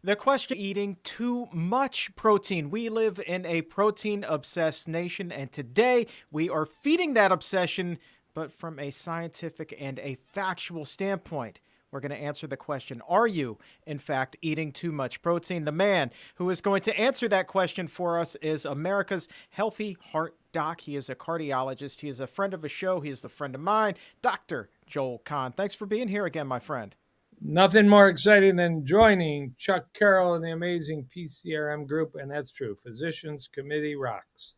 The question: eating too much protein. We live in a protein obsessed nation, and today we are feeding that obsession, but from a scientific and a factual standpoint. We're going to answer the question: are you, in fact, eating too much protein? The man who is going to answer that question for us is America's Healthy Heart Doc. He is a cardiologist. He is a friend of a show. He is a friend of mine, Dr. Joel Kahn. Thanks for being here again, my friend. Nothing more exciting than joining Chuck Carroll and the amazing PCRM group, and that's true. Physicians Committee rocks.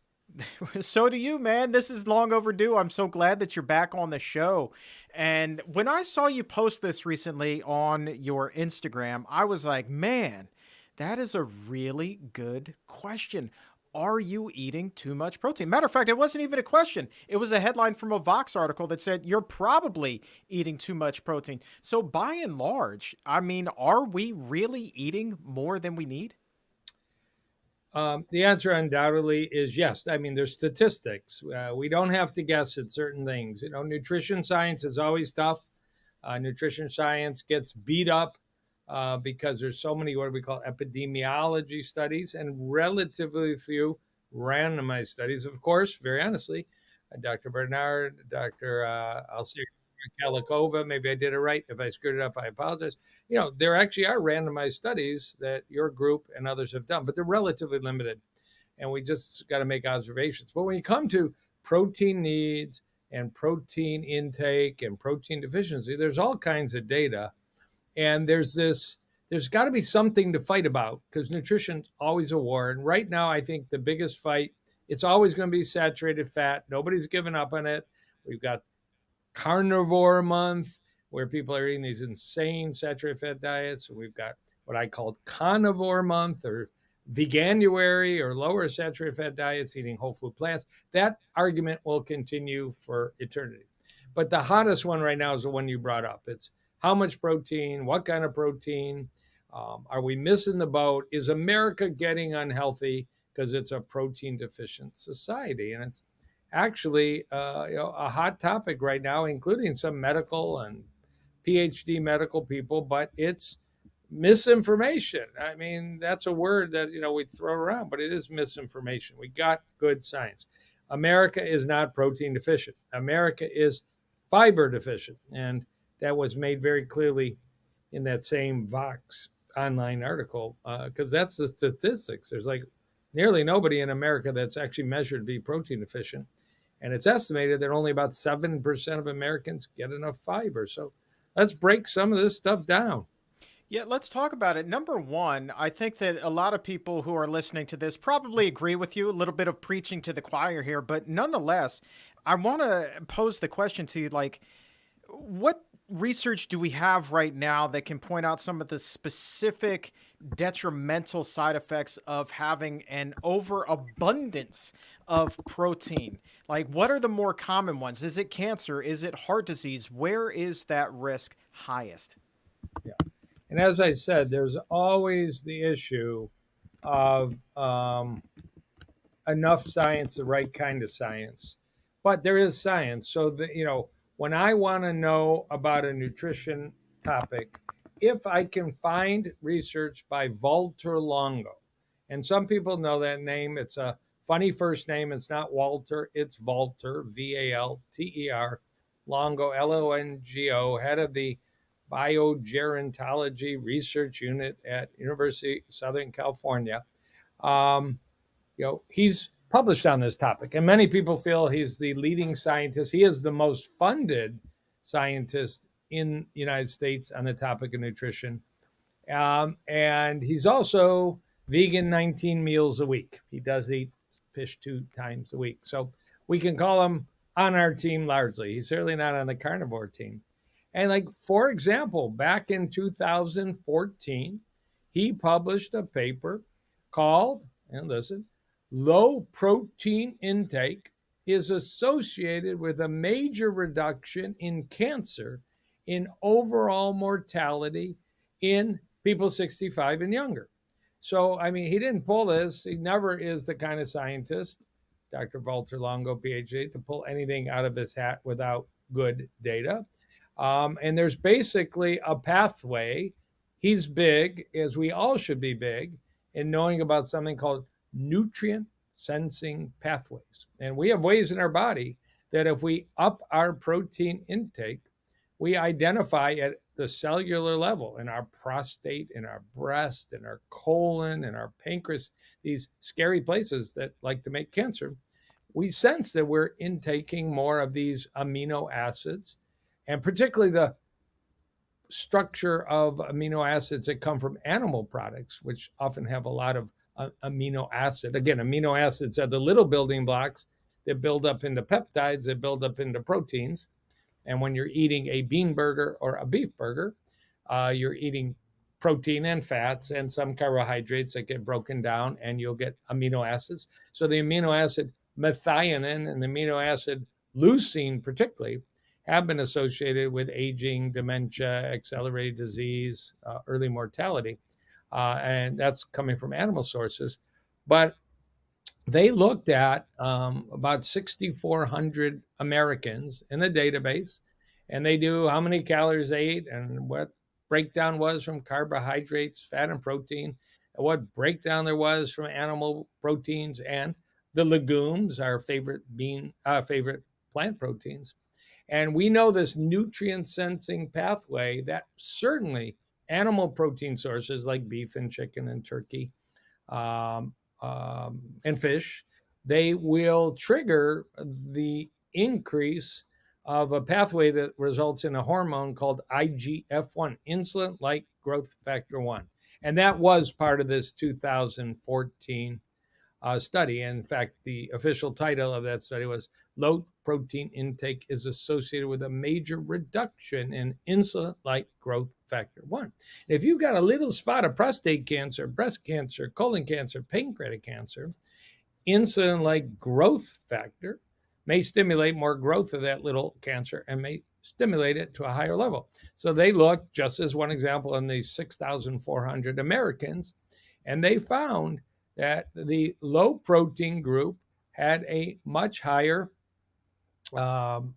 So do you, man. This is long overdue. I'm so glad that you're back on the show. And when I saw you post this recently on your Instagram, I was like, man, that is a really good question. Are you eating too much protein? Matter of fact, it wasn't even a question. It was a headline from a Vox article that said, you're probably eating too much protein. So by and large, I mean, are we really eating more than we need? The answer undoubtedly is yes. I mean, there's statistics. We don't have to guess at certain things. You know, nutrition science is always tough. Nutrition science gets beat up because there's so many what we call epidemiology studies and relatively few randomized studies. Of course, very honestly, Dr. Bernard, Dr. I'll say Kalikova, maybe I did it right. If I screwed it up, I apologize. You know, there actually are randomized studies that your group and others have done, but they're relatively limited. And we just got to make observations. But when you come to protein needs and protein intake and protein deficiency, there's all kinds of data. And there's got to be something to fight about because nutrition's always a war. And right now, I think the biggest fight, it's always going to be saturated fat. Nobody's given up on it. We've got carnivore month where people are eating these insane saturated fat diets. And we've got what I called carnivore month or veganuary or lower saturated fat diets, eating whole food plants. That argument will continue for eternity. But the hottest one right now is the one you brought up. It's how much protein, what kind of protein, are we missing the boat? Is America getting unhealthy because it's a protein deficient society? And it's actually a hot topic right now, including some medical and PhD medical people, but it's misinformation. I mean, that's a word that, we throw around, but it is misinformation. We got good science. America is not protein deficient. America is fiber deficient. And that was made very clearly in that same Vox online article, because that's the statistics. There's like nearly nobody in America that's actually measured to be protein deficient. And it's estimated that only about 7% of Americans get enough fiber. So let's break some of this stuff down. Yeah, let's talk about it. Number one, I think that a lot of people who are listening to this probably agree with you, a little bit of preaching to the choir here, but nonetheless, I want to pose the question to you like, what research do we have right now that can point out some of the specific detrimental side effects of having an overabundance of protein? Like, what are the more common ones? Is it cancer? Is it heart disease? Where is that risk highest? Yeah. And as I said, there's always the issue of enough science, the right kind of science. But there is science. So, when I want to know about a nutrition topic, if I can find research by Walter Longo, and some people know that name, it's a funny first name. It's not Walter, it's Walter, Valter, Longo, Longo, head of the Biogerontology Research Unit at University of Southern California. Um, he's published on this topic, and many people feel he's the leading scientist. He is the most funded scientist in the United States on the topic of nutrition. And he's also vegan 19 meals a week. He does eat fish 2 times a week. So we can call him on our team largely. He's certainly not on the carnivore team. And like, for example, back in 2014, he published a paper called, and listen, low protein intake is associated with a major reduction in cancer in overall mortality in people 65 and younger. So, I mean, he didn't pull this. He never is the kind of scientist, Dr. Walter Longo, PhD, to pull anything out of his hat without good data. And there's basically a pathway he's big, as we all should be big, in knowing about something called nutrient sensing pathways. And we have ways in our body that if we up our protein intake, we identify at the cellular level in our prostate, in our breast, in our colon, in our pancreas, these scary places that like to make cancer. We sense that we're intaking more of these amino acids, and particularly the structure of amino acids that come from animal products, which often have a lot of amino acid. Again, amino acids are the little building blocks that build up into peptides, that build up into proteins. And when you're eating a bean burger or a beef burger, you're eating protein and fats and some carbohydrates that get broken down, and you'll get amino acids. So the amino acid methionine and the amino acid leucine, particularly, have been associated with aging, dementia, accelerated disease, early mortality. And that's coming from animal sources. But they looked at about 6,400 Americans in a database, and they do how many calories they ate and what breakdown was from carbohydrates, fat, and protein, and what breakdown there was from animal proteins and the legumes, our favorite plant proteins. And we know this nutrient sensing pathway that certainly animal protein sources like beef and chicken and turkey um, and fish, they will trigger the increase of a pathway that results in a hormone called IGF-1, insulin like growth factor 1. And that was part of this 2014 study. And in fact, the official title of that study was Low Protein Intake is Associated with a Major Reduction in Insulin like Growth Factor 1. If you've got a little spot of prostate cancer, breast cancer, colon cancer, pancreatic cancer, insulin like growth factor may stimulate more growth of that little cancer and may stimulate it to a higher level. So they looked, just as one example, in these 6,400 Americans, and they found that the low protein group had a much higher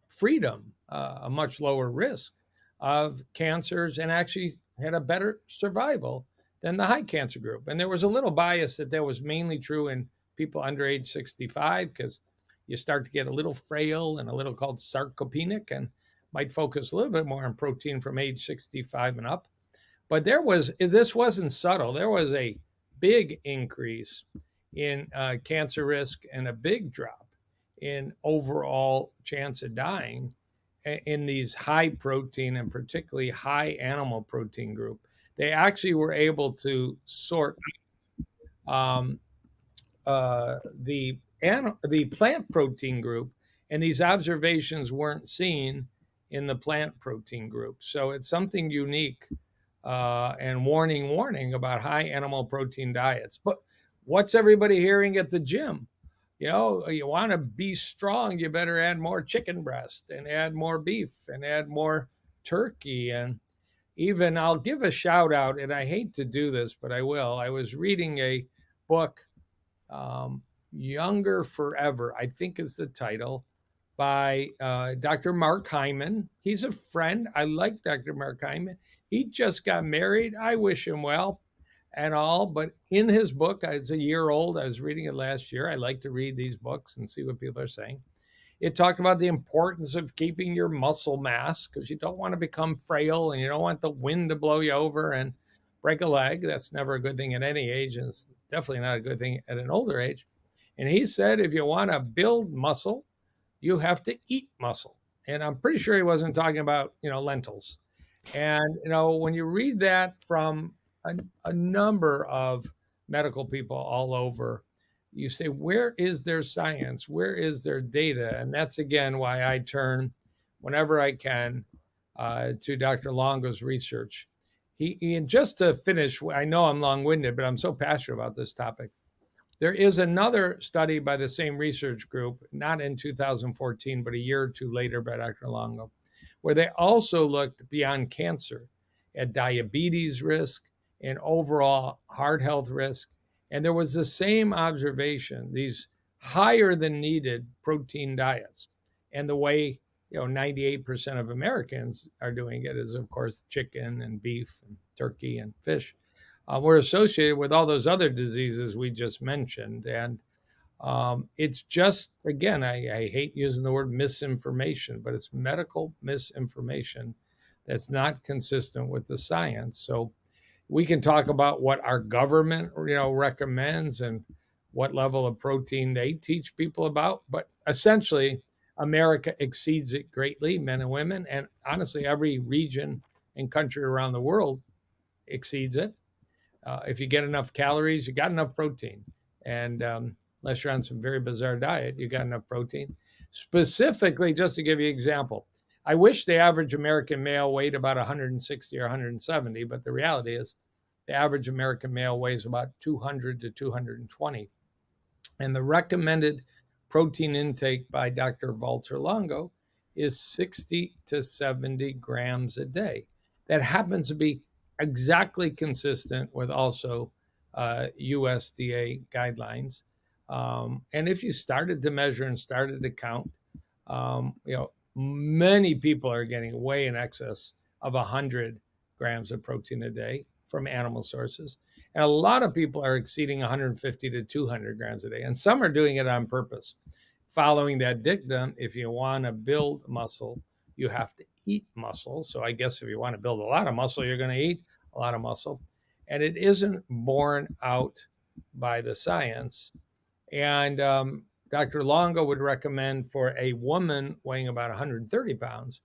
freedom, a much lower risk of cancers, and actually had a better survival than the high cancer group. And there was a little bias that was mainly true in people under age 65 because you start to get a little frail and a little called sarcopenic and might focus a little bit more on protein from age 65 and up. But this wasn't subtle. There was a big increase in cancer risk and a big drop in overall chance of dying in these high protein and particularly high animal protein group. They actually were able to sort the plant protein group, and these observations weren't seen in the plant protein group. So it's something unique and warning about high animal protein diets. But what's everybody hearing at the gym? You know, you want to be strong, you better add more chicken breast and add more beef and add more turkey. And even I'll give a shout out, and I hate to do this, but I will. I was reading a book, Younger Forever, I think is the title, by Dr. Mark Hyman. He's a friend. I like Dr. Mark Hyman. He just got married. I wish him well and all. But in his book, it's a year old. I was reading it last year. I like to read these books and see what people are saying. It talked about the importance of keeping your muscle mass because you don't want to become frail and you don't want the wind to blow you over and break a leg. That's never a good thing at any age, and it's definitely not a good thing at an older age. And he said, if you want to build muscle, you have to eat muscle. And I'm pretty sure he wasn't talking about, lentils. And, when you read that from a number of medical people all over, you say, where is their science? Where is their data? And that's, again, why I turn, whenever I can, to Dr. Longo's research. And just to finish, I know I'm long-winded, but I'm so passionate about this topic. There is another study by the same research group, not in 2014, but a year or two later by Dr. Longo, where they also looked beyond cancer at diabetes risk and overall heart health risk. And there was the same observation, these higher than needed protein diets and the way 98% of Americans are doing it is, of course, chicken and beef and turkey and fish. We're associated with all those other diseases we just mentioned. And it's just, again, I hate using the word misinformation, but it's medical misinformation that's not consistent with the science. So we can talk about what our government, recommends and what level of protein they teach people about, but essentially, America exceeds it greatly, men and women, and honestly, every region and country around the world exceeds it. If you get enough calories, you got enough protein. And unless you're on some very bizarre diet, you got enough protein. Specifically, just to give you an example, I wish the average American male weighed about 160 or 170, but the reality is the average American male weighs about 200 to 220. And the recommended protein intake by Dr. Walter Longo is 60 to 70 grams a day. That happens to be exactly consistent with also USDA guidelines. And if you started to measure and started to count, many people are getting way in excess of 100 grams of protein a day from animal sources. And a lot of people are exceeding 150 to 200 grams a day. And some are doing it on purpose. Following that dictum, if you want to build muscle, you have to eat muscle. So I guess if you want to build a lot of muscle, you're going to eat a lot of muscle. And it isn't borne out by the science. And Dr. Longo would recommend for a woman weighing about 130 pounds,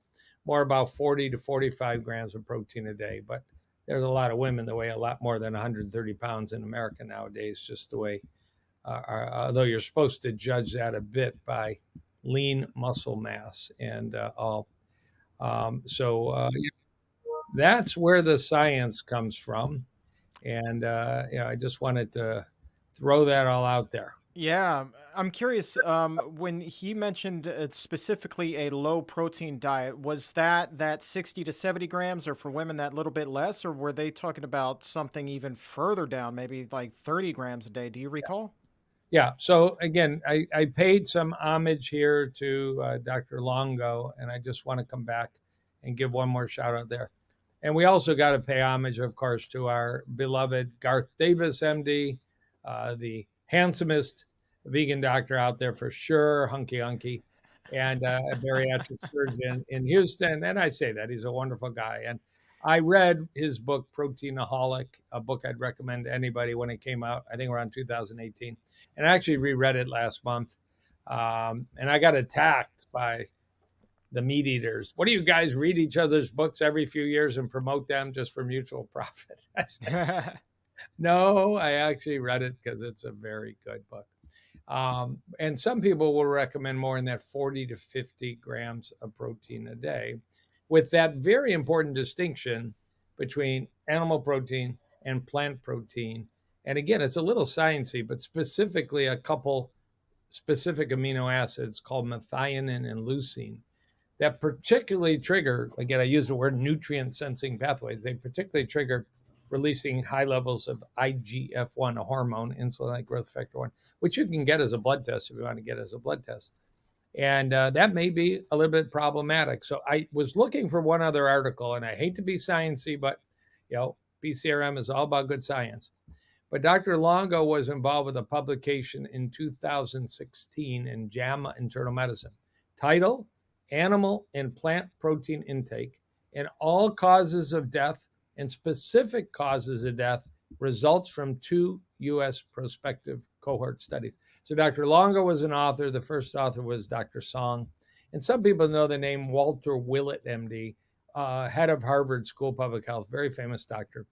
more about 40 to 45 grams of protein a day. But there's a lot of women that weigh a lot more than 130 pounds in America nowadays, just the way, although you're supposed to judge that a bit by lean muscle mass and all. So that's where the science comes from. And, I just wanted to throw that all out there. Yeah, I'm curious. When he mentioned specifically a low protein diet, was that 60 to 70 grams, or for women that little bit less, or were they talking about something even further down, maybe like 30 grams a day? Do you recall? Yeah. So again, I paid some homage here to Dr. Longo, and I just want to come back and give one more shout out there. And we also got to pay homage, of course, to our beloved Garth Davis, MD, the handsomest vegan doctor out there for sure, hunky, and a bariatric surgeon in Houston. And I say that he's a wonderful guy. And I read his book, Proteinaholic, a book I'd recommend to anybody when it came out, I think around 2018. And I actually reread it last month. And I got attacked by the meat eaters. What do you guys read each other's books every few years and promote them just for mutual profit? No, I actually read it because it's a very good book. And some people will recommend more in that 40 to 50 grams of protein a day, with that very important distinction between animal protein and plant protein. And again, it's a little sciencey, but specifically a couple specific amino acids called methionine and leucine that particularly trigger, again, I use the word nutrient sensing pathways. They particularly trigger releasing high levels of IGF-1, a hormone, insulin like growth factor 1, which you can get as a blood test if you want to get as a blood test. And that may be a little bit problematic. So I was looking for one other article, and I hate to be sciencey, but BCRM is all about good science. But Dr. Longo was involved with a publication in 2016 in JAMA Internal Medicine. Title: Animal and Plant Protein Intake and All Causes of Death and Specific Causes of Death Results from 2 U.S. Prospective Cohort Studies. So Dr. Longo was an author. The first author was Dr. Song. And some people know the name Walter Willett, MD, head of Harvard School of Public Health, very famous doctor.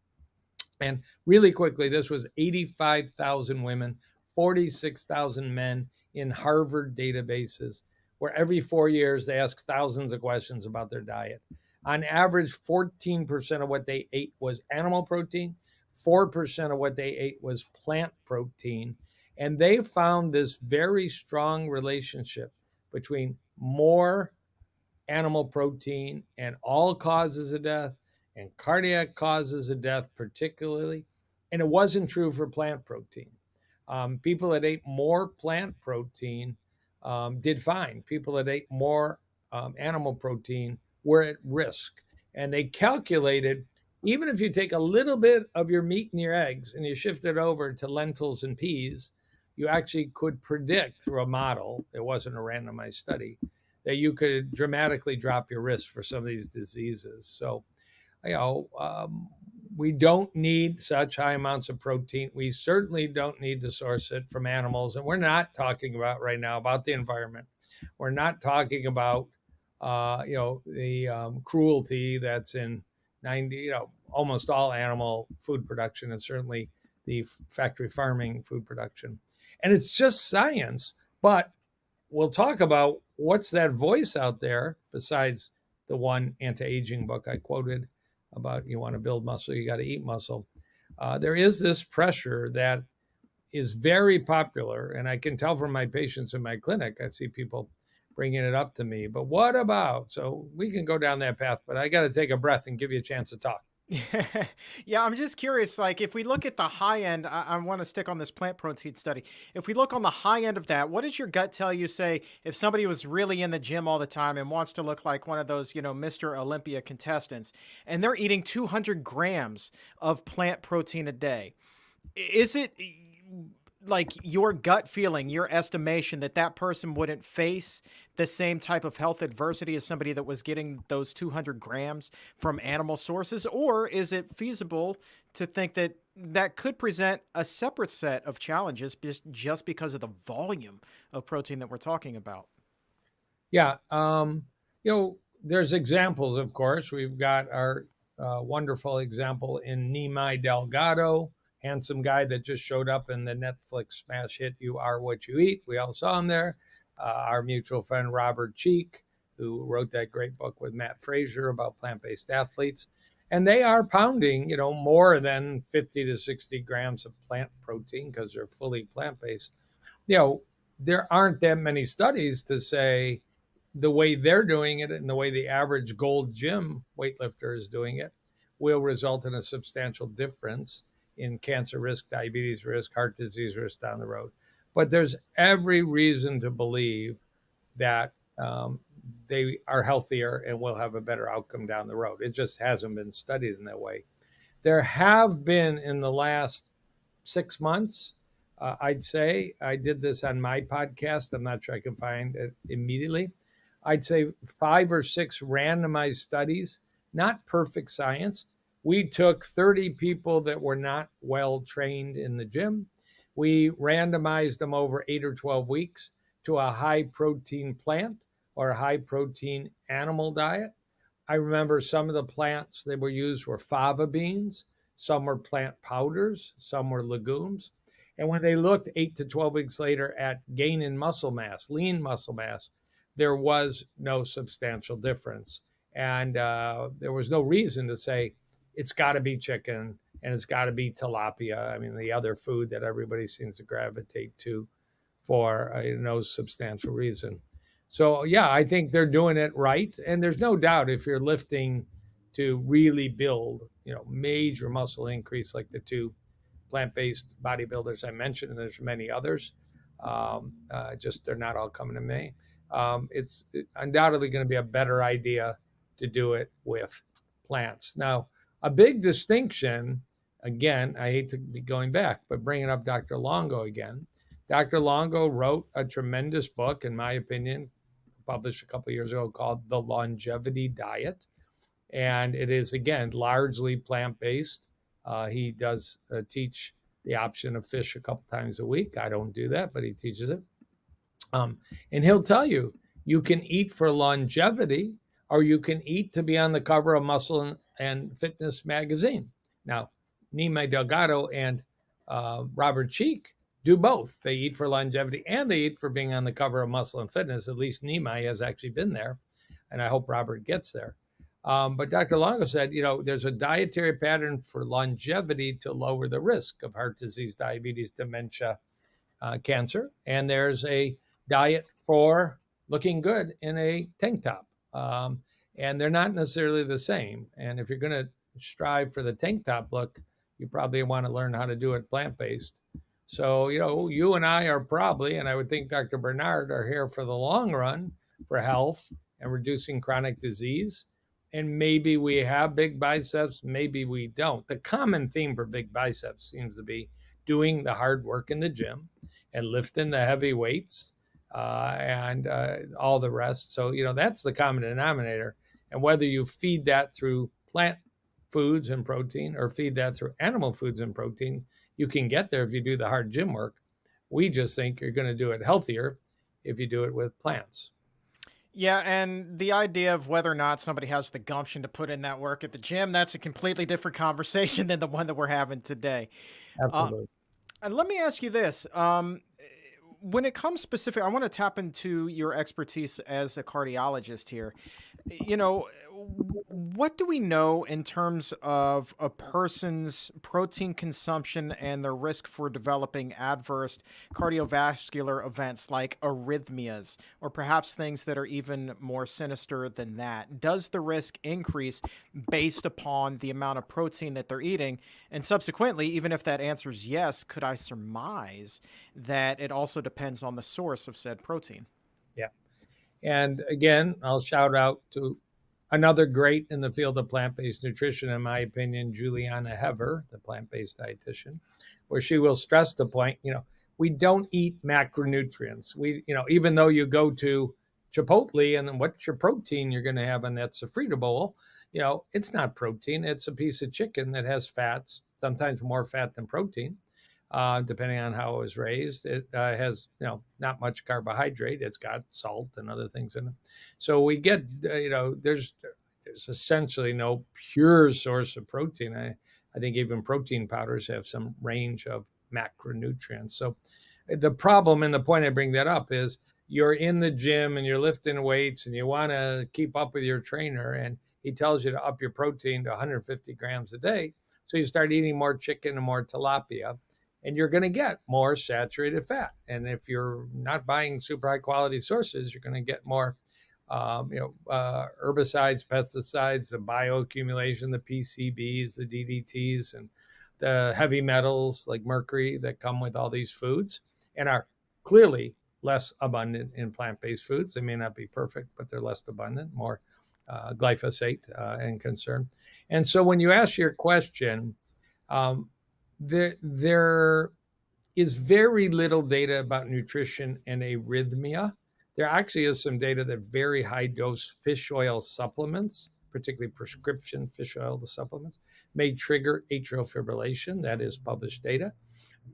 And really quickly, this was 85,000 women, 46,000 men in Harvard databases, where every 4 years they ask thousands of questions about their diet. On average, 14% of what they ate was animal protein, 4% of what they ate was plant protein. And they found this very strong relationship between more animal protein and all causes of death and cardiac causes of death, particularly. And it wasn't true for plant protein. People that ate more plant protein did fine. People that ate more animal protein were at risk. And they calculated, even if you take a little bit of your meat and your eggs and you shift it over to lentils and peas, you actually could predict through a model, it wasn't a randomized study, that you could dramatically drop your risk for some of these diseases. So, you know, we don't need such high amounts of protein. We certainly don't need to source it from animals. And we're not talking about right now about the environment. We're not talking about, the cruelty that's in 90, almost all animal food production, and certainly the factory farming food production. And it's just science. But we'll talk about what's that voice out there besides the one anti-aging book I quoted about you want to build muscle, you got to eat muscle. There is this pressure that is very popular, and I can tell from my patients in my clinic. I see people bringing it up to me. But what about? So we can go down that path, but I got to take a breath and give you a chance to talk. Yeah, I'm just curious. Like, if we look at the high end, I want to stick on this plant protein study. If we look on the high end of that, what does your gut tell you? Say, if somebody was really in the gym all the time and wants to look like one of those, Mr. Olympia contestants, and they're eating 200 grams of plant protein a day, is it like your gut feeling, your estimation that that person wouldn't face the same type of health adversity as somebody that was getting those 200 grams from animal sources? Or is it feasible to think that that could present a separate set of challenges just because of the volume of protein that we're talking about? Yeah. There's examples, of course. We've got our wonderful example in Nimai Delgado, handsome guy that just showed up in the Netflix smash hit You Are What You Eat. We all saw him there. Our mutual friend Robert Cheek, who wrote that great book with Matt Frazier about plant-based athletes. And they are pounding, more than 50 to 60 grams of plant protein because they're fully plant-based. There aren't that many studies to say the way they're doing it and the way the average gold gym weightlifter is doing it will result in a substantial difference in cancer risk, diabetes risk, heart disease risk down the road. But there's every reason to believe that they are healthier and will have a better outcome down the road. It just hasn't been studied in that way. There have been in the last 6 months, I'd say, I did this on my podcast. I'm not sure I can find it immediately. I'd say 5 or 6 randomized studies, not perfect science. We took 30 people that were not well trained in the gym. We randomized them over 8 or 12 weeks to a high protein plant or a high protein animal diet. I remember some of the plants that were used were fava beans, some were plant powders, some were legumes. And when they looked 8 to 12 weeks later at gain in muscle mass, lean muscle mass, there was no substantial difference. And there was no reason to say it's got to be chicken and it's got to be tilapia. I mean, the other food that everybody seems to gravitate to for no substantial reason. So, yeah, I think they're doing it right. And there's no doubt if you're lifting to really build, major muscle increase like the two plant-based bodybuilders I mentioned, and there's many others. Just they're not all coming to me. It's undoubtedly going to be a better idea to do it with plants. Now, a big distinction, again, I hate to be going back, but bringing up Dr. Longo again. Dr. Longo wrote a tremendous book, in my opinion, published a couple of years ago called The Longevity Diet. And it is, again, largely plant-based. He does teach the option of fish a couple times a week. I don't do that, but he teaches it. And he'll tell you, you can eat for longevity or you can eat to be on the cover of Muscle and Fitness magazine. Now, Nimai Delgado and Robert Cheek do both. They eat for longevity and they eat for being on the cover of Muscle and Fitness. At least Nimai has actually been there, and I hope Robert gets there. But Dr. Longo said, there's a dietary pattern for longevity to lower the risk of heart disease, diabetes, dementia, cancer. And there's a diet for looking good in a tank top. And they're not necessarily the same. And if you're going to strive for the tank top look, you probably want to learn how to do it plant-based. So, you and I are probably, and I would think Dr. Bernard are here for the long run for health and reducing chronic disease. And maybe we have big biceps, maybe we don't. The common theme for big biceps seems to be doing the hard work in the gym and lifting the heavy weights and all the rest. So, that's the common denominator. And whether you feed that through plant foods and protein or feed that through animal foods and protein, you can get there if you do the hard gym work. We just think you're going to do it healthier if you do it with plants. Yeah, and the idea of whether or not somebody has the gumption to put in that work at the gym, that's a completely different conversation than the one that we're having today. Uh, Absolutely. and let me ask you this. When it comes specific, I want to tap into your expertise as a cardiologist here. What do we know in terms of a person's protein consumption and their risk for developing adverse cardiovascular events like arrhythmias, or perhaps things that are even more sinister than that? Does the risk increase based upon the amount of protein that they're eating? And subsequently, even if that answer is yes, could I surmise that it also depends on the source of said protein? Yeah. And again, I'll shout out to another great in the field of plant-based nutrition, in my opinion, Juliana Hever, the plant-based dietitian, where she will stress the point, we don't eat macronutrients. Even though you go to Chipotle and then what's your protein you're going to have in that sofrito bowl, it's not protein. It's a piece of chicken that has fats, sometimes more fat than protein. Depending on how it was raised. It has, not much carbohydrate. It's got salt and other things in it. So we get, there's essentially no pure source of protein. I think even protein powders have some range of macronutrients. So the problem and the point I bring that up is you're in the gym and you're lifting weights and you want to keep up with your trainer and he tells you to up your protein to 150 grams a day. So you start eating more chicken and more tilapia and you're going to get more saturated fat. And if you're not buying super high quality sources, you're going to get more, herbicides, pesticides, the bioaccumulation, the PCBs, the DDTs, and the heavy metals like mercury that come with all these foods and are clearly less abundant in plant-based foods. They may not be perfect, but they're less abundant, more glyphosate and concern. And so when you ask your question, there is very little data about nutrition and arrhythmia. There actually is some data that very high dose fish oil supplements, particularly prescription fish oil supplements, may trigger atrial fibrillation. That is published data.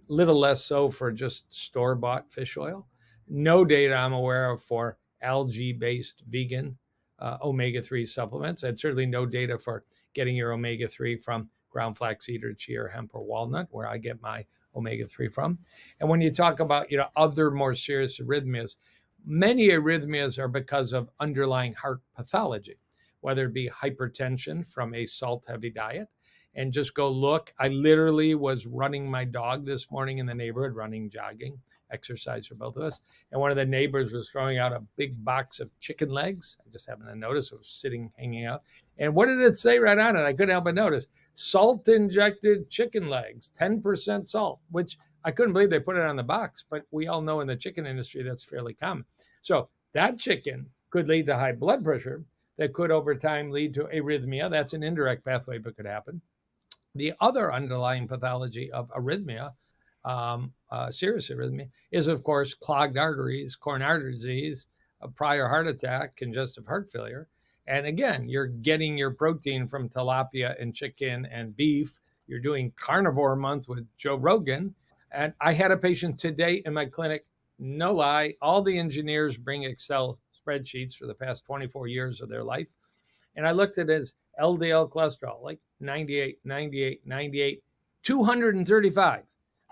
Little less so for just store-bought fish oil. No data I'm aware of for algae-based vegan omega-3 supplements, and certainly no data for getting your omega-3 from ground flaxseed or chia or hemp or walnut, where I get my omega-3 from. And when you talk about, other more serious arrhythmias, many arrhythmias are because of underlying heart pathology, whether it be hypertension from a salt-heavy diet. And just go look. I literally was running my dog this morning in the neighborhood, running, jogging, exercise for both of us. And one of the neighbors was throwing out a big box of chicken legs. I just happened to notice it was hanging out. And what did it say right on it? I couldn't help but notice salt injected chicken legs, 10% salt, which I couldn't believe they put it on the box. But we all know in the chicken industry, that's fairly common. So that chicken could lead to high blood pressure that could over time lead to arrhythmia. That's an indirect pathway, but could happen. The other underlying pathology of arrhythmia, serious arrhythmia, is, of course, clogged arteries, coronary artery disease, a prior heart attack, congestive heart failure. And again, you're getting your protein from tilapia and chicken and beef. You're doing carnivore month with Joe Rogan. And I had a patient today in my clinic, no lie, all the engineers bring Excel spreadsheets for the past 24 years of their life. And I looked at his LDL cholesterol, like 98, 98, 98, 235.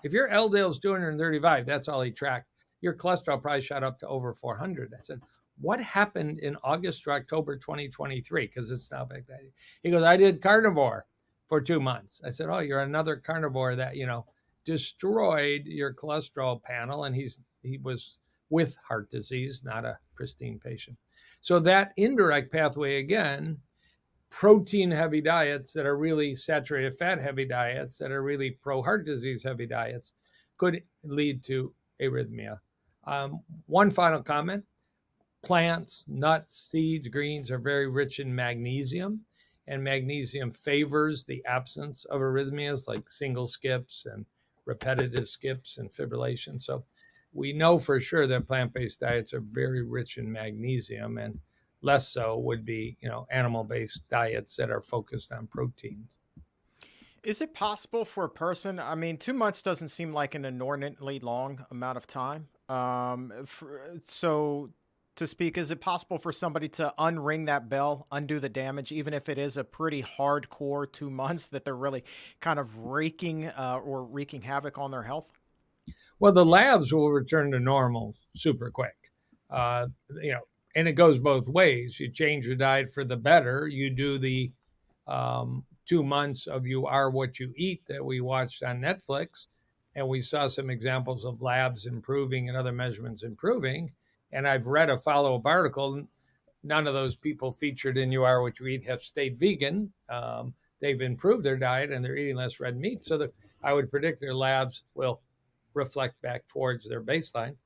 If your LDL is 235, that's all he tracked. Your cholesterol probably shot up to over 400. I said, what happened in August or October 2023? Because it's now back that. He goes, I did carnivore for 2 months. I said, oh, you're another carnivore that, destroyed your cholesterol panel. And he was with heart disease, not a pristine patient. So that indirect pathway, again, protein heavy diets that are really saturated fat heavy diets that are really pro heart disease heavy diets could lead to arrhythmia. One final comment. plants, nuts, seeds, greens are very rich in magnesium, and magnesium favors the absence of arrhythmias like single skips and repetitive skips and fibrillation. So we know for sure that plant-based diets are very rich in magnesium, and less so would be, animal-based diets that are focused on protein. Is it possible for a person? I mean, 2 months doesn't seem like an inordinately long amount of time. So to speak, is it possible for somebody to unring that bell, undo the damage, even if it is a pretty hardcore 2 months that they're really kind of raking or wreaking havoc on their health? Well, the labs will return to normal super quick. Uh, you know, and it goes both ways. You change your diet for the better. You do the 2 months of You Are What You Eat that we watched on Netflix, and we saw some examples of labs improving and other measurements improving. And I've read a follow up article. None of those people featured in You Are What You Eat have stayed vegan. They've improved their diet and they're eating less red meat. So that I would predict their labs will reflect back towards their baseline.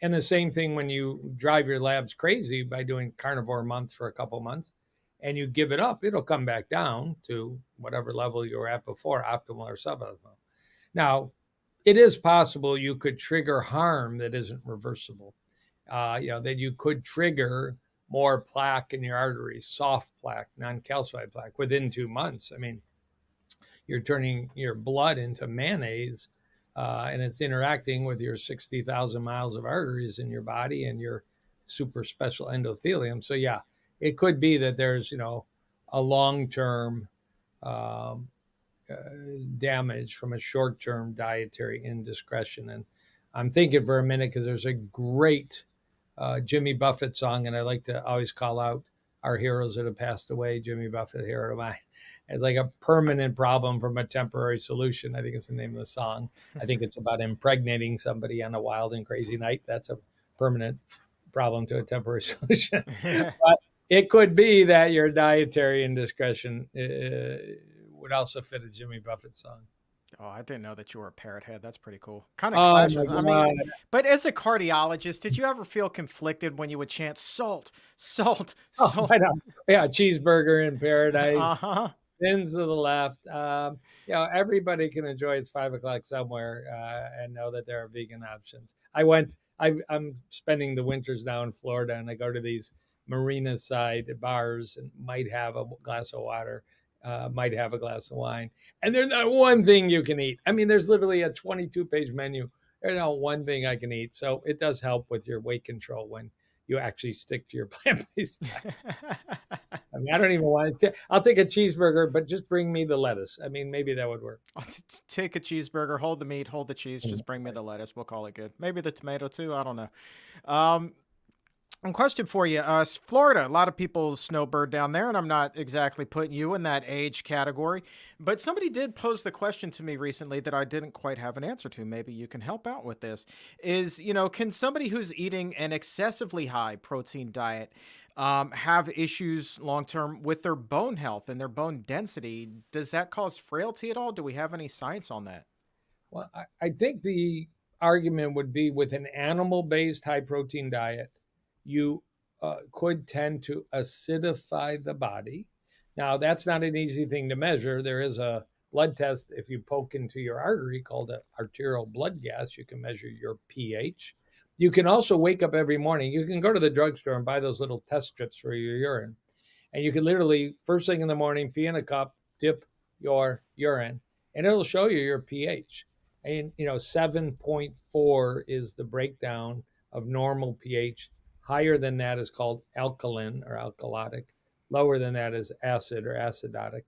And the same thing when you drive your labs crazy by doing carnivore month for a couple months and you give it up, it'll come back down to whatever level you were at before, optimal or suboptimal. Now, it is possible you could trigger harm that isn't reversible. That you could trigger more plaque in your arteries, soft plaque, non-calcified plaque within 2 months. I mean, you're turning your blood into mayonnaise, and it's interacting with your 60,000 miles of arteries in your body and your super special endothelium. So yeah, it could be that there's a long-term um, uh, damage from a short-term dietary indiscretion. And I'm thinking for a minute because there's a great Jimmy Buffett song, and I like to always call out our heroes that have passed away. Jimmy Buffett, hero of mine. It's like a permanent problem from a temporary solution. I think it's the name of the song. I think it's about impregnating somebody on a wild and crazy night. That's a permanent problem to a temporary solution. But it could be that your dietary indiscretion would also fit a Jimmy Buffett song. Oh, I didn't know that you were a parrot head. That's pretty cool. Kind of Oh my clashes. I mean, God. but as a cardiologist, did you ever feel conflicted when you would chant salt, salt, Oh, I salt? know. Yeah, cheeseburger in paradise. Uh-huh. Spins to the left. Everybody can enjoy it's 5 o'clock somewhere and know that there are vegan options. I'm spending the winters now in Florida, and I go to these marina side bars and might have a glass of water, might have a glass of wine, and there's not one thing you can eat. I mean, there's literally a 22-page menu. There's not one thing I can eat. So it does help with your weight control when you actually stick to your plant-based diet. I mean, I don't even want to. I'll take a cheeseburger, but just bring me the lettuce. I mean, maybe that would work. Take a cheeseburger, hold the meat, hold the cheese, just bring me the lettuce. We'll call it good. Maybe the tomato too. I don't know. Um, One question for you. Florida, a lot of people snowbird down there, and I'm not exactly putting you in that age category. But somebody did pose the question to me recently that I didn't quite have an answer to. Maybe you can help out with this. Can somebody who's eating an excessively high protein diet have issues long term with their bone health and their bone density? Does that cause frailty at all? Do we have any science on that? Well, I think the argument would be with an animal based high protein diet, you could tend to acidify the body. Now, that's not an easy thing to measure. There is a blood test if you poke into your artery called an arterial blood gas. You can measure your pH. You can also wake up every morning. You can go to the drugstore and buy those little test strips for your urine. And you can literally, first thing in the morning, pee in a cup, dip your urine, and it'll show you your pH. And, 7.4 is the breakdown of normal pH. Higher than that is called alkaline or alkalotic. Lower than that is acid or acidotic.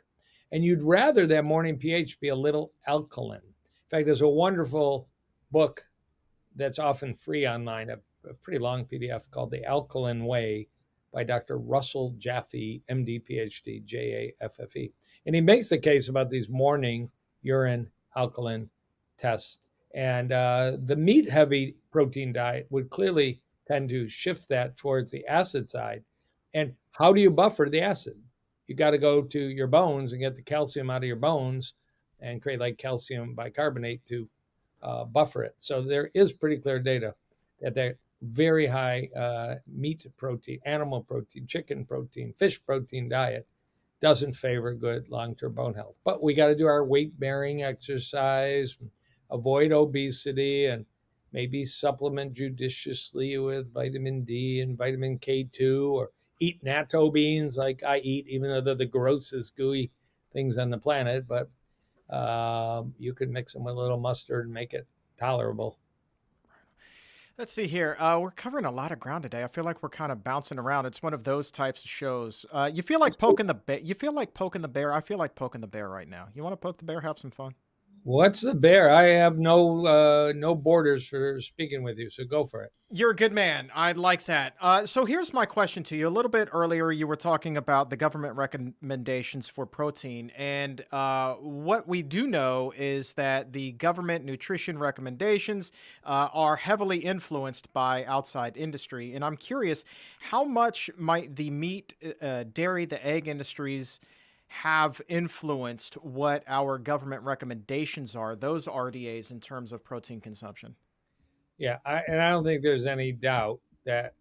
And you'd rather that morning pH be a little alkaline. In fact, there's a wonderful book that's often free online, a pretty long PDF called The Alkaline Way by Dr. Russell Jaffe, MD, PhD, Jaffe. And he makes the case about these morning urine alkaline tests. And the meat heavy protein diet would clearly tend to shift that towards the acid side. And how do you buffer the acid? You got to go to your bones and get the calcium out of your bones and create like calcium bicarbonate to buffer it. So there is pretty clear data that very high meat protein, animal protein, chicken protein, fish protein diet doesn't favor good long-term bone health. But we got to do our weight-bearing exercise, avoid obesity, and maybe supplement judiciously with vitamin D and vitamin K2, or eat natto beans like I eat, even though they're the grossest gooey things on the planet. But you could mix them with a little mustard and make it tolerable. Let's see here. We're covering a lot of ground today. I feel like we're kind of bouncing around. It's one of those types of shows. You feel like poking the bear. You feel like poking the bear. I feel like poking the bear right now. You want to poke the bear? Have some fun. What's the bear? I have no borders for speaking with you, so go for it. You're a good man. I like that. So here's my question to you. A little bit earlier, you were talking about the government recommendations for protein. And what we do know is that the government nutrition recommendations are heavily influenced by outside industry. And I'm curious, how much might the meat, dairy, the egg industries have influenced what our government recommendations are, those RDAs, in terms of protein consumption? Yeah, and I don't think there's any doubt that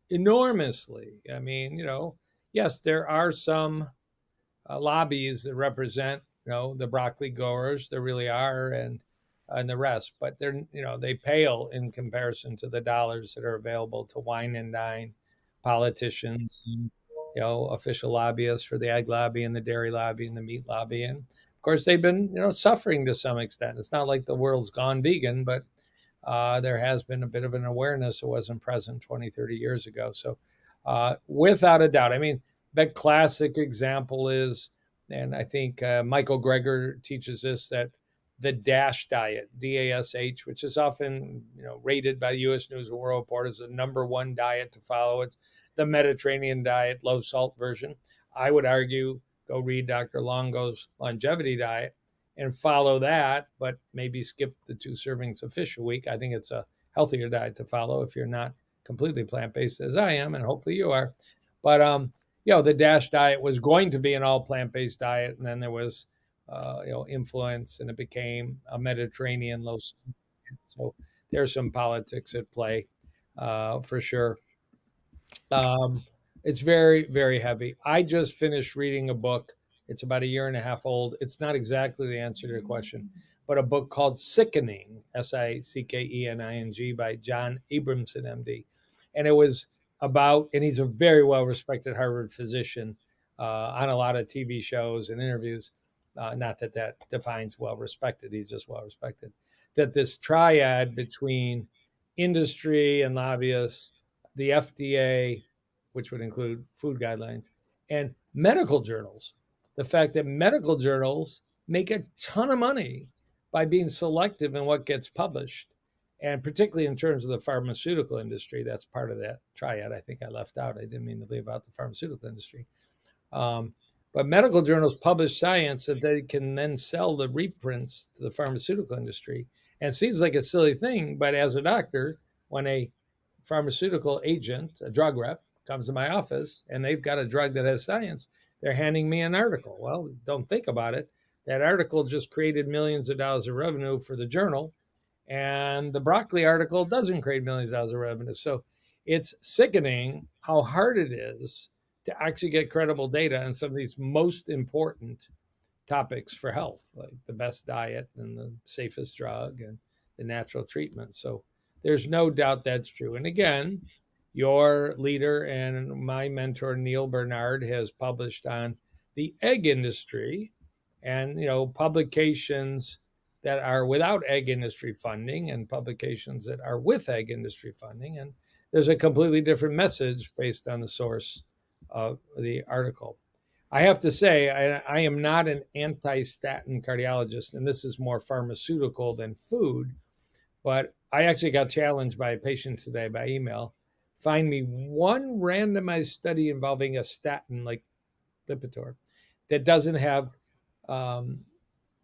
enormously. I mean, yes, there are some lobbies that represent, the broccoli growers. There really are, and the rest, but they pale in comparison to the dollars that are available to wine and dine politicians, and, official lobbyists for the ag lobby and the dairy lobby and the meat lobby. And of course, they've been, suffering to some extent. It's not like the world's gone vegan, but there has been a bit of an awareness that wasn't present 20, 30 years ago. So without a doubt, I mean, the classic example is, and I think Michael Greger teaches this, that the DASH diet, DASH, which is often rated by the U.S. News and World Report as the number one diet to follow. It's the Mediterranean diet, low salt version. I would argue go read Dr. Longo's longevity diet and follow that, but maybe skip the 2 servings of fish a week. I think it's a healthier diet to follow if you're not completely plant-based as I am, and hopefully you are. But the DASH diet was going to be an all plant-based diet, and then there was influence, and it became a Mediterranean low. So there's some politics at play for sure. It's very, very heavy. I just finished reading a book. It's about a year and a half old. It's not exactly the answer to your question, but a book called Sickening, Sickening, by John Abramson, MD. And it was about, and he's a very well respected Harvard physician on a lot of TV shows and interviews. Not that that defines well respected, he's just well respected. That this triad between industry and lobbyists, the FDA, which would include food guidelines, and medical journals, the fact that medical journals make a ton of money by being selective in what gets published. And particularly in terms of the pharmaceutical industry, that's part of that triad. I think I left out. I didn't mean to leave out the pharmaceutical industry. But medical journals publish science that they can then sell the reprints to the pharmaceutical industry. And it seems like a silly thing, but as a doctor, when a pharmaceutical agent, a drug rep, comes to my office and they've got a drug that has science, they're handing me an article. Well, don't think about it. That article just created millions of dollars of revenue for the journal, and the broccoli article doesn't create millions of dollars of revenue. So it's sickening how hard it is to actually get credible data on some of these most important topics for health, like the best diet and the safest drug and the natural treatment. So there's no doubt that's true. And again, your leader and my mentor, Neil Bernard, has published on the egg industry and, publications that are without egg industry funding and publications that are with egg industry funding. And there's a completely different message based on the source of the article. I have to say, I am not an anti-statin cardiologist, and this is more pharmaceutical than food, but I actually got challenged by a patient today by email. Find me one randomized study involving a statin like Lipitor that doesn't have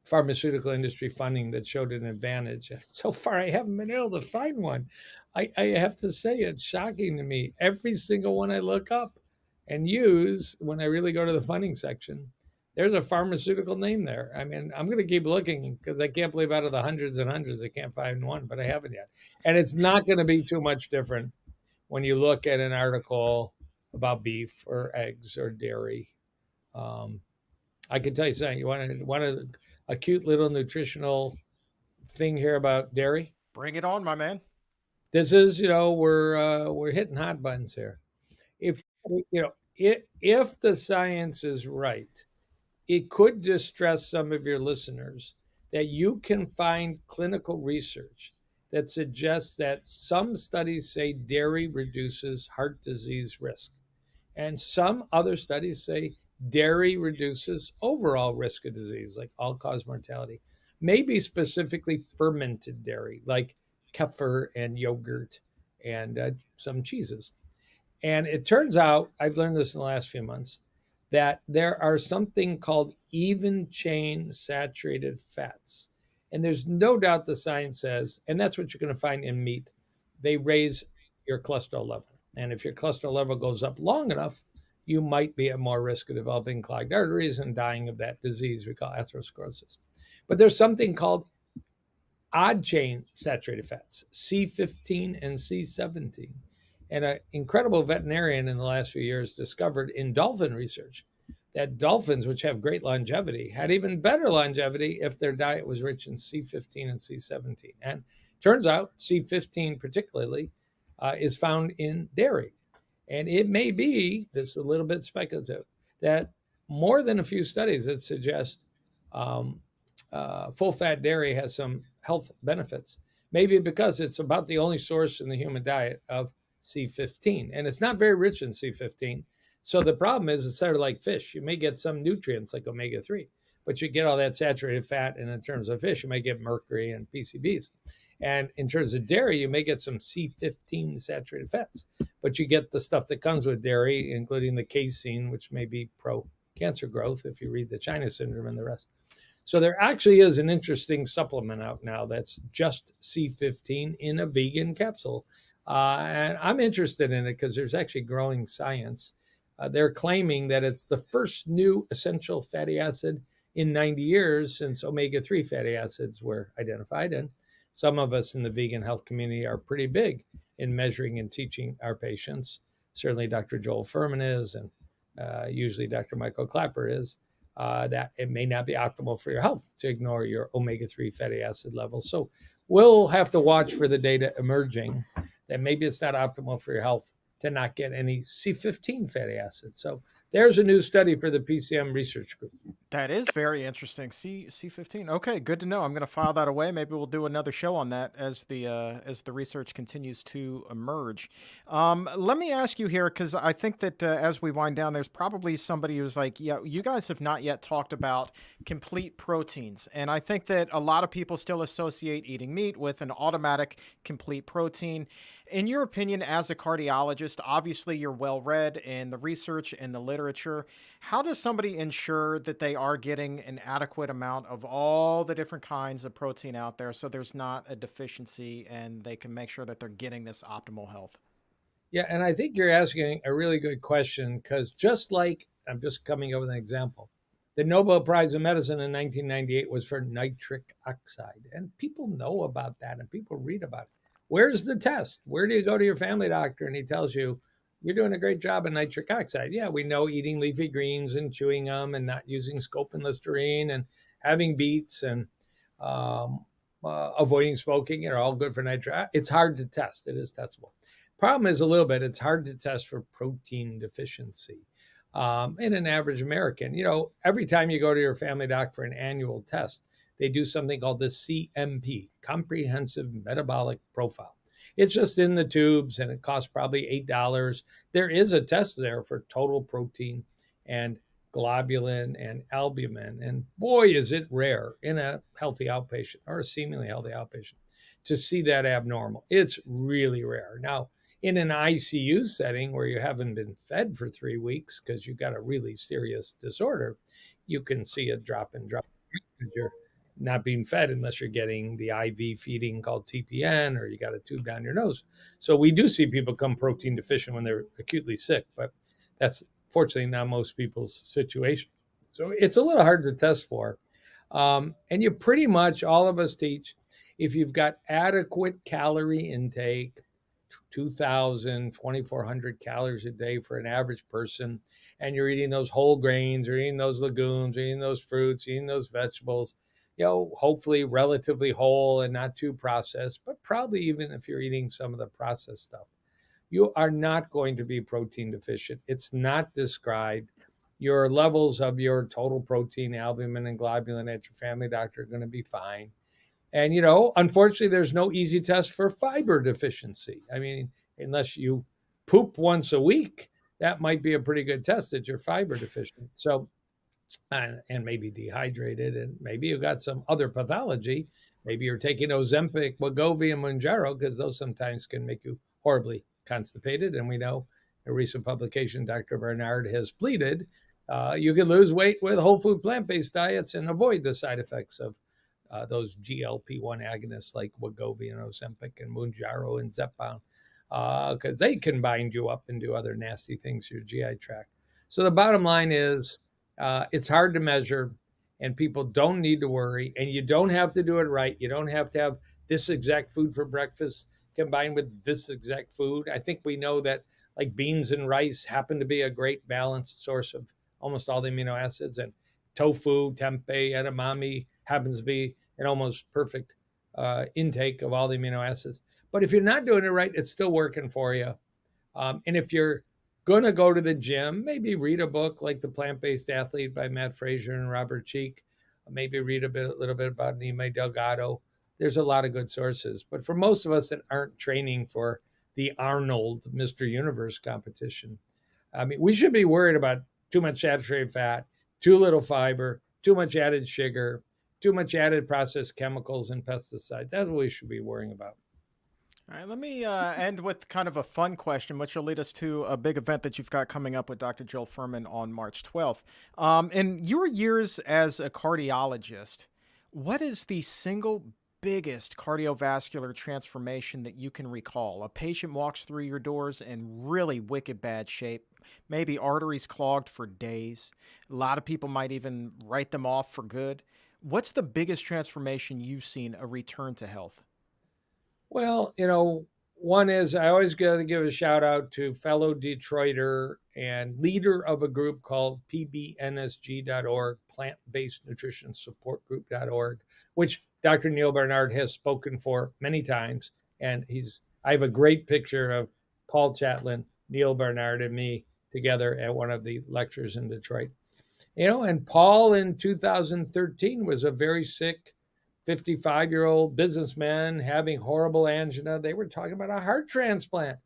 pharmaceutical industry funding that showed an advantage. And so far, I haven't been able to find one. I have to say, it's shocking to me. Every single one I look up and use when I really go to the funding section, there's a pharmaceutical name there. I mean, I'm going to keep looking because I can't believe out of the hundreds and hundreds, I can't find one, but I haven't yet. And it's not going to be too much different when you look at an article about beef or eggs or dairy. Um, I can tell you something. You want a cute little nutritional thing here about dairy? Bring it on, my man. This is, we're hitting hot buttons here. If if the science is right, it could distress some of your listeners that you can find clinical research that suggests that some studies say dairy reduces heart disease risk. And some other studies say dairy reduces overall risk of disease, like all cause mortality. Maybe specifically fermented dairy, like kefir and yogurt and some cheeses. And it turns out, I've learned this in the last few months, that there are something called even chain saturated fats. And there's no doubt the science says, and that's what you're going to find in meat, they raise your cholesterol level. And if your cholesterol level goes up long enough, you might be at more risk of developing clogged arteries and dying of that disease we call atherosclerosis. But there's something called odd chain saturated fats, C15 and C17. And an incredible veterinarian in the last few years discovered in dolphin research that dolphins, which have great longevity, had even better longevity if their diet was rich in C15 and C17. And turns out C15 particularly is found in dairy. And it may be, this is a little bit speculative, that more than a few studies that suggest um, full fat dairy has some health benefits. Maybe because it's about the only source in the human diet of C15. And it's not very rich in C15. So the problem is it's sort of like fish. You may get some nutrients like omega 3, but you get all that saturated fat. And in terms of fish, you may get mercury and PCBs. And in terms of dairy, you may get some C15 saturated fats, but you get the stuff that comes with dairy, including the casein, which may be pro cancer growth if you read the China syndrome and the rest. So there actually is an interesting supplement out now that's just C15 in a vegan capsule. And I'm interested in it because there's actually growing science. They're claiming that it's the first new essential fatty acid in 90 years since omega 3 fatty acids were identified. And some of us in the vegan health community are pretty big in measuring and teaching our patients. Certainly, Dr. Joel Furman is, and usually Dr. Michael Clapper is that it may not be optimal for your health to ignore your omega 3 fatty acid levels. So we'll have to watch for the data emerging that maybe it's not optimal for your health to not get any C15 fatty acids. So there's a new study for the PCM research group. That is very interesting. C15. Okay, good to know. I'm going to file that away. Maybe we'll do another show on that as the research continues to emerge. Let me ask you here because I think that as we wind down, there's probably somebody who's like, "Yeah, you guys have not yet talked about complete proteins," and I think that a lot of people still associate eating meat with an automatic complete protein. In your opinion, as a cardiologist, obviously you're well read in the research and the literature. How does somebody ensure that they are getting an adequate amount of all the different kinds of protein out there so there's not a deficiency and they can make sure that they're getting this optimal health? Yeah, and I think you're asking a really good question because just like I'm just coming up with an example, the Nobel Prize in Medicine in 1998 was for nitric oxide, and people know about that and people read about it. Where's the test? Where do you go to your family doctor and he tells you you're doing a great job in nitric oxide? Yeah, we know eating leafy greens and chewing them and not using scope and Listerine and having beets and um, avoiding smoking are all good for nitric. It's hard to test. It is testable. Problem is a little bit, it's hard to test for protein deficiency in an average American. Every time you go to your family doc for an annual test, they do something called the CMP, Comprehensive Metabolic Profile. It's just in the tubes and it costs probably $8. There is a test there for total protein and globulin and albumin. And boy, is it rare in a healthy outpatient or a seemingly healthy outpatient to see that abnormal. It's really rare. Now, in an ICU setting where you haven't been fed for 3 weeks because you've got a really serious disorder, you can see a drop in drop because you're not being fed unless you're getting the IV feeding called TPN or you got a tube down your nose. So we do see people come protein deficient when they're acutely sick, but that's fortunately not most people's situation. So it's a little hard to test for. And you pretty much, all of us teach, if you've got adequate calorie intake, 2,000, 2,400 calories a day for an average person, and you're eating those whole grains, you're eating those legumes, you're eating those fruits, eating those vegetables, hopefully relatively whole and not too processed, but probably even if you're eating some of the processed stuff, you are not going to be protein deficient. It's not described. Your levels of your total protein, albumin, and globulin at your family doctor are going to be fine. And, unfortunately, there's no easy test for fiber deficiency. I mean, unless you poop once a week, that might be a pretty good test that you're fiber deficient. So, and maybe dehydrated, and maybe you got some other pathology. Maybe you're taking Ozempic, Wegovy, and Mounjaro, because those sometimes can make you horribly constipated. And we know a recent publication, Dr. Bernard has pleaded, you can lose weight with whole food plant-based diets and avoid the side effects of those GLP-1 agonists like Wegovy and Ozempic and Mounjaro and Zepbound, because they can bind you up and do other nasty things to your GI tract. So the bottom line is, it's hard to measure, and people don't need to worry. And you don't have to do it right. You don't have to have this exact food for breakfast combined with this exact food. I think we know that like beans and rice happen to be a great balanced source of almost all the amino acids, and tofu, tempeh, edamame happens to be an almost perfect intake of all the amino acids. But if you're not doing it right, it's still working for you. And if you're going to go to the gym, maybe read a book like The Plant-Based Athlete by Matt Frazier and Robert Cheek. Maybe read a little bit about Nime Delgado. There's a lot of good sources. But for most of us that aren't training for the Arnold Mr. Universe competition, I mean, we should be worried about too much saturated fat, too little fiber, too much added sugar, too much added processed chemicals and pesticides. That's what we should be worrying about. All right, let me end with kind of a fun question, which will lead us to a big event that you've got coming up with Dr. Joel Furman on March 12th. In your years as a cardiologist, what is the single biggest cardiovascular transformation that you can recall? A patient walks through your doors in really wicked bad shape, maybe arteries clogged for days. A lot of people might even write them off for good. What's the biggest transformation you've seen a return to health? Well, one is I always got to give a shout out to fellow Detroiter and leader of a group called pbnsg.org, Plant Based Nutrition Support Group.org, which Dr. Neil Barnard has spoken for many times. And I have a great picture of Paul Chatlin, Neil Barnard, and me together at one of the lectures in Detroit. And Paul in 2013 was a very sick 55-year-old businessman having horrible angina. They were talking about a heart transplant.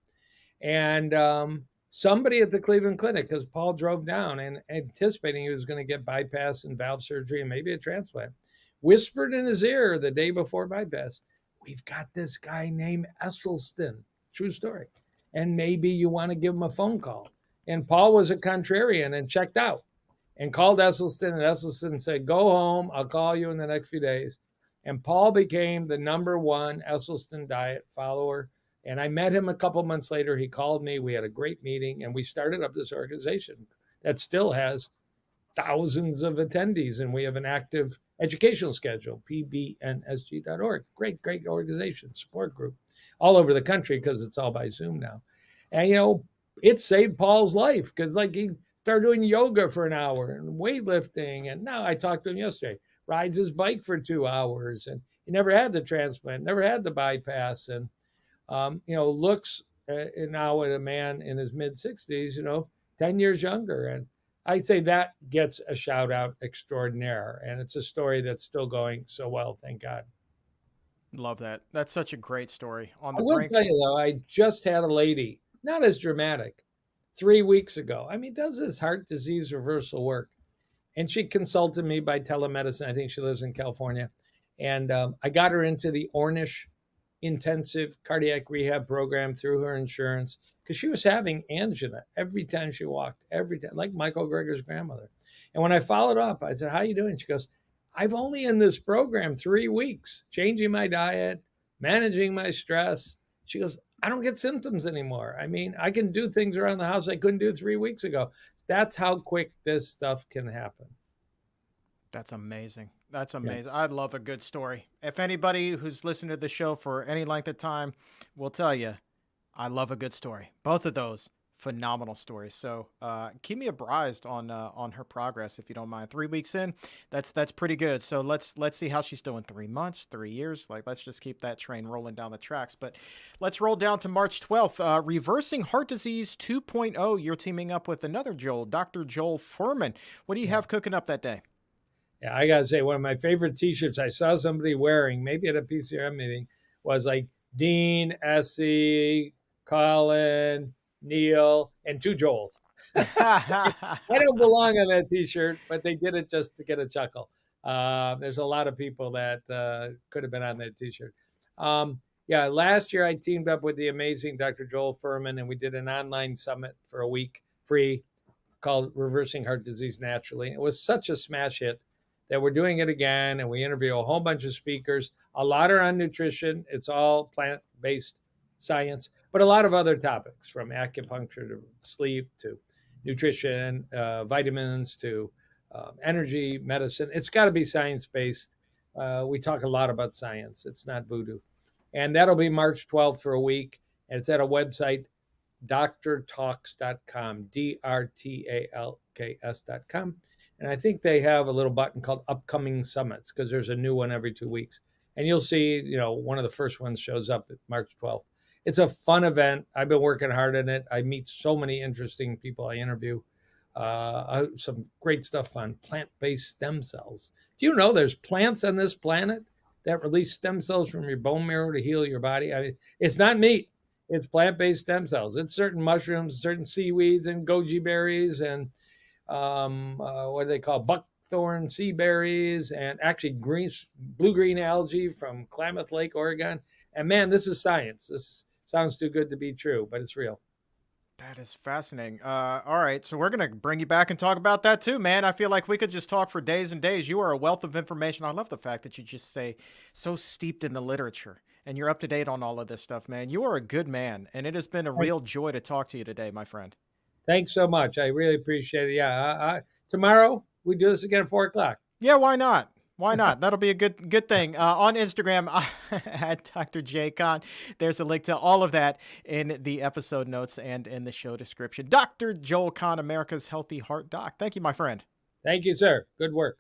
And somebody at the Cleveland Clinic, because Paul drove down and anticipating he was going to get bypass and valve surgery and maybe a transplant, whispered in his ear the day before bypass, "We've got this guy named Esselstyn." True story. And maybe you want to give him a phone call. And Paul was a contrarian and checked out and called Esselstyn. And Esselstyn said, "Go home. I'll call you in the next few days." And Paul became the #1 Esselstyn diet follower. And I met him a couple months later. He called me. We had a great meeting, and we started up this organization that still has thousands of attendees. And we have an active educational schedule, pbnsg.org. Great, great organization, support group all over the country because it's all by Zoom now. And, it saved Paul's life because, he started doing yoga for an hour and weightlifting. And now I talked to him yesterday, rides his bike for 2 hours, and he never had the transplant, never had the bypass, and looks now at a man in his mid 60s, 10 years younger. And I'd say that gets a shout out extraordinaire. And it's a story that's still going so well, thank God. Love that. That's such a great story. On I the will brink. tell you though, I just had a lady, not as dramatic, 3 weeks ago. I mean, does this heart disease reversal work? And she consulted me by telemedicine. I think she lives in California. And I got her into the Ornish intensive cardiac rehab program through her insurance because she was having angina every time she walked, every time, like Michael Greger's grandmother. And when I followed up, I said, "How are you doing?" She goes, "I've only in this program 3 weeks, changing my diet, managing my stress." She goes, "I don't get symptoms anymore. I mean, I can do things around the house I couldn't do 3 weeks ago." That's how quick this stuff can happen. That's amazing. That's Yeah. amazing. I love a good story. If anybody who's listened to the show for any length of time will tell you, I love a good story. Both of those phenomenal stories. So keep me apprised on her progress if you don't mind. 3 weeks in, that's pretty good. So let's see how she's doing. 3 months, 3 years. Like let's just keep that train rolling down the tracks. But let's roll down to March 12th. Reversing Heart Disease 2.0. You're teaming up with another Joel, Dr. Joel Furman. What do you Yeah. have cooking up that day? Yeah, I gotta say, one of my favorite T-shirts I saw somebody wearing, maybe at a PCRM meeting, was like Dean, Essie, Colin, Neil, and two Joels. I don't belong on that T-shirt, but they did it just to get a chuckle. There's a lot of people that could have been on that T-shirt. Yeah, last year I teamed up with the amazing Dr. Joel Furman, and we did an online summit for a week, free, called Reversing Heart Disease Naturally. It was such a smash hit that we're doing it again, and we interview a whole bunch of speakers. A lot are on nutrition. It's all plant-based science, but a lot of other topics, from acupuncture to sleep to nutrition, vitamins to energy medicine. It's got to be science-based. We talk a lot about science. It's not voodoo. And that'll be March 12th for a week. And it's at a website, drtalks.com, drtalks.com. And I think they have a little button called upcoming summits, because there's a new one every 2 weeks. And you'll see, one of the first ones shows up at March 12th. It's a fun event. I've been working hard on it. I meet so many interesting people I interview. Some great stuff on plant-based stem cells. Do you know there's plants on this planet that release stem cells from your bone marrow to heal your body? I mean, it's not meat. It's plant-based stem cells. It's certain mushrooms, certain seaweeds, and goji berries, and what do they call buckthorn sea berries, and actually blue-green algae from Klamath Lake, Oregon. And man, this is science. This sounds too good to be true, but it's real. That is fascinating. All right, so we're gonna bring you back and talk about that too, man. I feel like we could just talk for days and days. You are a wealth of information. I love the fact that you just say so steeped in the literature and you're up to date on all of this stuff, man. You are a good man, and it has been a real joy to talk to you today, my friend. Thanks so much. I really appreciate it. Yeah, tomorrow we do this again at 4 o'clock. Yeah, why not? Why not? That'll be a good thing. On Instagram at Dr. J Kahn. There's a link to all of that in the episode notes and in the show description. Dr. Joel Kahn, America's Healthy Heart Doc. Thank you, my friend. Thank you, sir. Good work.